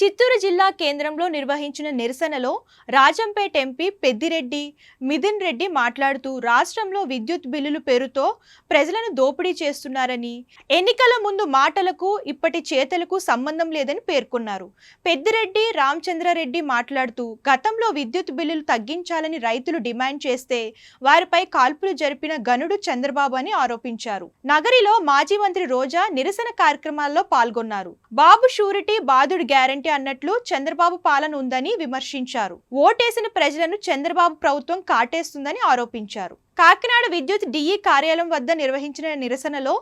చిత్తూరు జిల్లా కేంద్రంలో నిర్వహించిన నిరసనలో రాజంపేట ఎంపీ పెద్దిరెడ్డి మిథున్ రెడ్డి మాట్లాడుతూ రాష్ట్రంలో విద్యుత్ బిల్లుల పేరుతో ప్రజలను దోపిడీ చేస్తున్నారని, ఎన్నికల ముందు మాటలకు ఇప్పటి చేతలకు సంబంధం లేదని పేర్కొన్నారు. పెద్దిరెడ్డి రామచంద్రారెడ్డి మాట్లాడుతూ గతంలో విద్యుత్ బిల్లులు తగ్గించాలని రైతులు డిమాండ్ చేస్తే వారిపై కాల్పులు జరిపిన గనుడు చంద్రబాబు అని ఆరోపించారు. నగరిలో మాజీ మంత్రి రోజా నిరసన కార్యక్రమాల్లో పాల్గొన్నారు. బాబు షూరిటీ బాదుడు గ్యారెంటీ అన్నట్లు చంద్రబాబు పాలన ఉందని విమర్శించారు. ఓటేసిన ప్రజలను చంద్రబాబు ప్రభుత్వం కాటేస్తుందని ఆరోపించారు. కాకినాడ విద్యుత్ డిఈ కార్యాలయం వద్ద నిర్వహించిన నిరసనలో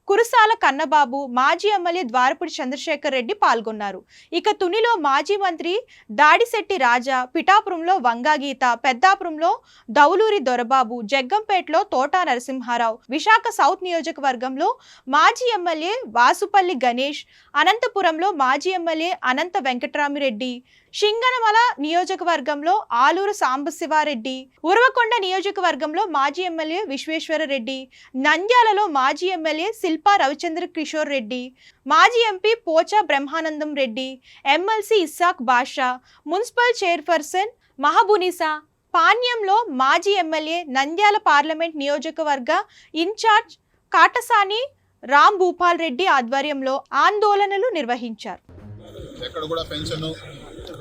కురసాల కన్నబాబు, మాజీ ఎమ్మెల్యే ద్వారపుడి చంద్రశేఖర్ రెడ్డి పాల్గొన్నారు. ఇక తునిలో మాజీ మంత్రి దాడిశెట్టి రాజా, పిఠాపురంలో వంగాగీత, పెద్దాపురంలో దౌలూరి దొరబాబు, జగ్గంపేటలో తోటా నరసింహారావు, విశాఖ సౌత్ నియోజకవర్గంలో మాజీ ఎమ్మెల్యే వాసుపల్లి గణేష్, అనంతపురంలో మాజీ ఎమ్మెల్యే అనంత వెంకటరామిరెడ్డి, సింగనమల నియోజకవర్గంలో ఆలూరు సాంబశివారెడ్డి, ఉరవకొండ నియోజకవర్గంలో మాజీ ఎమ్మెల్యే విశ్వేశ్వరరెడ్డి, నంద్యాలలో మాజీ ఎమ్మెల్యే శిల్పా రవిచంద్ర కిషోర్ రెడ్డి, మాజీ ఎంపీ పోచా బ్రహ్మానందం రెడ్డి, ఎమ్మెల్సీ ఇస్సాక్ బాషా, మున్సిపల్ చైర్పర్సన్ మహబూనిసా, పాణ్యంలో మాజీ ఎమ్మెల్యే నంద్యాల పార్లమెంట్ నియోజకవర్గ ఇన్ఛార్జ్ కాటసాని రామ్ భూపాల్ రెడ్డి ఆధ్వర్యంలో ఆందోళనలు నిర్వహించారు.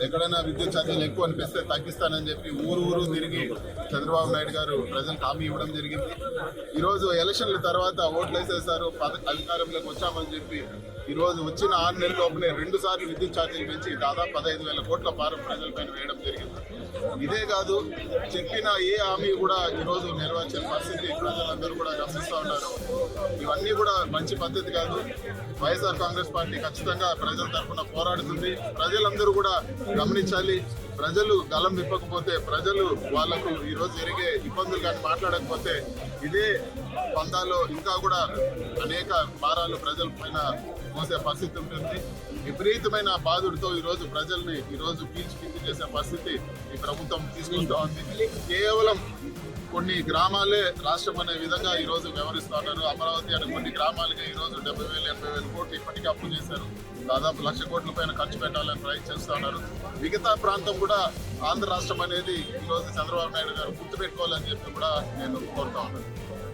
ఎక్కడైనా విద్యుత్ ఛార్జీలు ఎక్కువ అనిపిస్తే తగ్గిస్తానని చెప్పి ఊరు తిరిగి చంద్రబాబు నాయుడు గారు ప్రజలకు హామీ ఇవ్వడం జరిగింది. ఈరోజు ఎలక్షన్ల తర్వాత ఓట్లు వేసేసారు, అధికారంలోకి వచ్చామని చెప్పి ఈరోజు వచ్చిన 6 నెలల లోపలే 2 సార్లు విద్యుత్ ఛార్జీలు పెంచి దాదాపు 15,000 కోట్ల భారం ప్రజలపైన వేయడం జరిగింది. ఇదే కాదు, చెప్పిన ఏ హామీ కూడా ఈరోజు నెరవేర్చే పరిస్థితి ప్రజలందరూ కూడా గమనిస్తూ ఉన్నారు. ఇవన్నీ కూడా మంచి పద్ధతి కాదు. వైఎస్ఆర్ కాంగ్రెస్ పార్టీ ఖచ్చితంగా ప్రజల తరఫున పోరాడుతుంది. ప్రజలందరూ కూడా గమనించాలి. ప్రజలు గలం విప్పకపోతే, ప్రజలు వాళ్లకు ఈరోజు జరిగే ఇబ్బందులు కానీ మాట్లాడకపోతే ఇదే పందాలో ఇంకా కూడా అనేక భారాలు ప్రజల పైన మోసే పరిస్థితి ఉంటుంది. విపరీతమైన బాధుడితో ఈరోజు ప్రజల్ని పీల్చి చేసే పరిస్థితి ఈ ప్రభుత్వం తీసుకుంటూ ఉంది. కేవలం కొన్ని గ్రామాలే రాష్ట్రం అనే విధంగా ఈరోజు వ్యవహరిస్తూ ఉన్నారు. అమరావతి అనే కొన్ని గ్రామాలకే ఈరోజు 70,000-80,000 కోట్లు ఇప్పటికీ అప్పు చేశారు. దాదాపు 1,00,000 కోట్ల పైన ఖర్చు పెట్టాలని ప్రయత్నం చేస్తూ ఉన్నారు. మిగతా ప్రాంతం కూడా ఆంధ్ర రాష్ట్రం అనేది ఈరోజు చంద్రబాబు నాయుడు గారు గుర్తుపెట్టుకోవాలని చెప్పి కూడా నేను కోరుతా ఉన్నాను.